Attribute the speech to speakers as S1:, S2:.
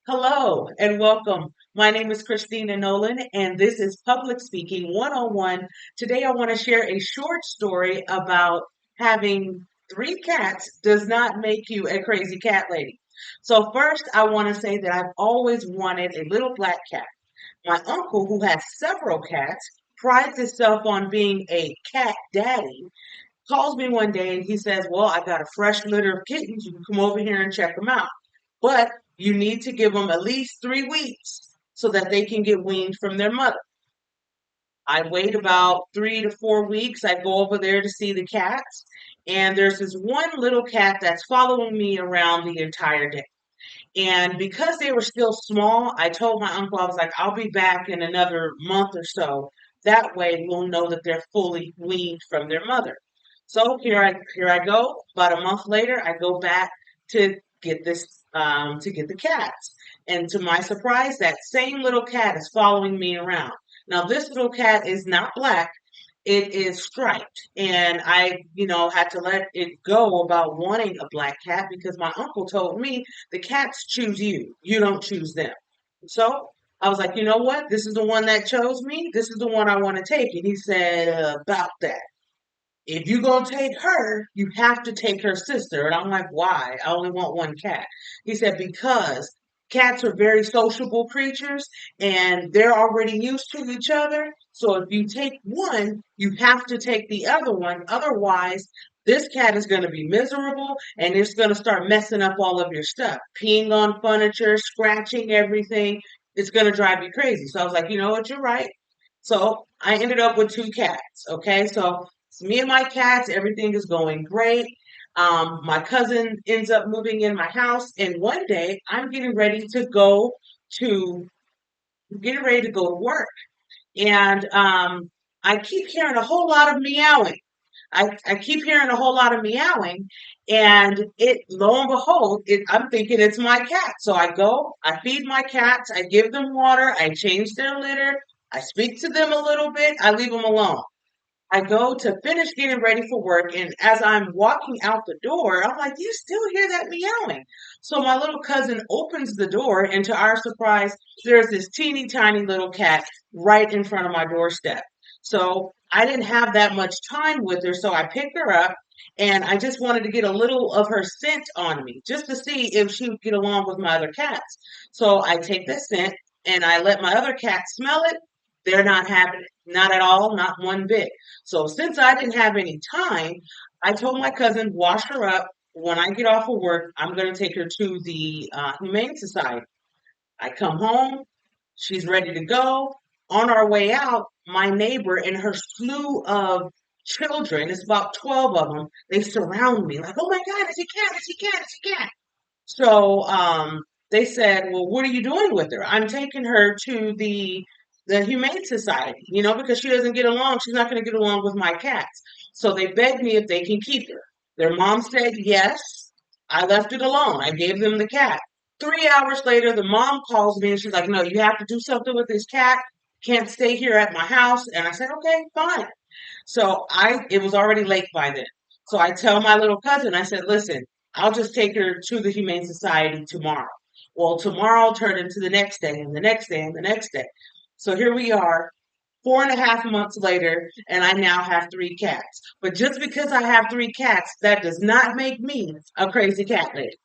S1: Hello and welcome. My name is Christina Nolan, and this is Public Speaking 101. Today, I want to share a short story about having three cats does not make you a crazy cat lady. So, first, I want to say that I've always wanted a little black cat. My uncle, who has several cats, prides himself on being a cat daddy, calls me one day and he says, "Well, I got a fresh litter of kittens. You can come over here and check them out. But you need to give them at least 3 weeks so that they can get weaned from their mother." I wait about 3 to 4 weeks. I go over there to see the cats, and there's this one little cat that's following me around the entire day. And because they were still small, I told my uncle, I was like, "I'll be back in another month or so. That way we'll know that they're fully weaned from their mother." So here I go. About a month later, I go back to get the cats. And to my surprise, that same little cat is following me around. Now this little cat is not black, it is striped. And I had to let it go about wanting a black cat because my uncle told me the cats choose you. You don't choose them. So I was like, you know what? This is the one that chose me. This is the one I want to take. And he said, about that. If you're going to take her, you have to take her sister. And I'm like, why? I only want one cat. He said, because cats are very sociable creatures and they're already used to each other. So if you take one, you have to take the other one. Otherwise, this cat is going to be miserable and it's going to start messing up all of your stuff, peeing on furniture, scratching everything. It's going to drive you crazy. So I was like, you know what? You're right. So I ended up with two cats. Okay. So it's me and my cats, everything is going great. My cousin ends up moving in my house, and one day I'm to getting ready to go to work, and I keep hearing a whole lot of meowing. I keep hearing a whole lot of meowing, and it lo and behold, I'm thinking it's my cat. So I go, I feed my cats, I give them water, I change their litter, I speak to them a little bit, I leave them alone. I go to finish getting ready for work, and as I'm walking out the door, I'm like, "Do you still hear that meowing?" So my little cousin opens the door, and to our surprise, there's this teeny tiny little cat right in front of my doorstep. So I didn't have that much time with her, so I picked her up, and I just wanted to get a little of her scent on me, just to see if she would get along with my other cats. So I take the scent, and I let my other cats smell it. They're not having it, not at all, not one bit. So since I didn't have any time, I told my cousin, wash her up. When I get off of work, I'm going to take her to the Humane Society. I come home, she's ready to go. On our way out, my neighbor and her slew of children, it's about 12 of them, they surround me like, "Oh my God, it's a cat, it's a cat, it's a cat." So they said, "Well, what are you doing with her?" "I'm taking her to the Humane Society, because she doesn't get along. She's not going to get along with my cats." So they begged me if they can keep her. Their mom said yes. I left it alone. I gave them the cat. 3 hours later, the mom calls me and she's like, "No, you have to do something with this cat. Can't stay here at my house." And I said, "Okay, fine." So it was already late by then. So I tell my little cousin, I said, "Listen, I'll just take her to the Humane Society tomorrow." Well, tomorrow turned into the next day and the next day and the next day. So here we are, 4.5 months later, and I now have three cats. But just because I have three cats, that does not make me a crazy cat lady.